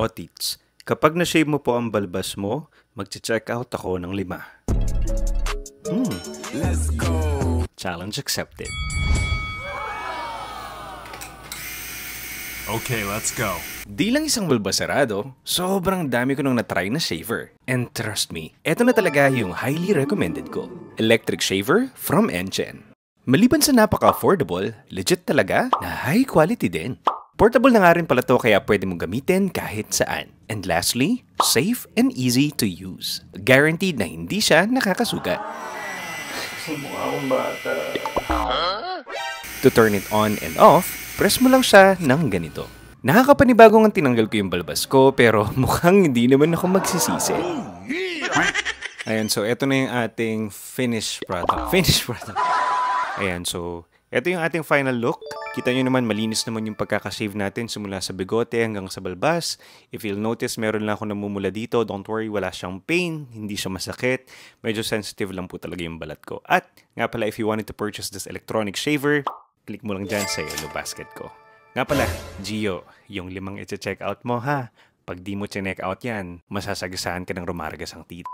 Otits, kapag na-shave mo po ang balbas mo, mag-check out ako ng 5. Let's go! Challenge accepted. Okay, let's go. Di lang isang balbas sarado, sobrang dami ko nang na-try na shaver. And trust me, eto na talaga yung highly recommended ko. Electric shaver from Enchen. Maliban sa napaka-affordable, legit talaga na high quality din. Portable na nga rin pala to kaya pwede mong gamitin kahit saan. And lastly, safe and easy to use. Guaranteed na hindi siya nakakasugat. To turn it on and off, press mo lang siya ng ganito. Nakakapanibagong ang tinanggal ko yung balbas ko pero mukhang hindi naman ako magsisisi. Ayan, so eto na yung ating finished product. Ayan, so eto yung ating final look. Kita nyo naman, malinis naman yung pagkakashave natin simula sa bigote hanggang sa balbas. If you'll notice, meron lang ako namumula dito. Don't worry, wala siyang pain, hindi siya masakit. Medyo sensitive lang po talaga yung balat ko. At nga pala, if you wanted to purchase this electronic shaver, click mo lang dyan sa yellow basket ko. Nga pala, Gio, yung 5 i-check out mo ha. Pag di mo check out yan, masasagasaan ka ng rumargas ang tita.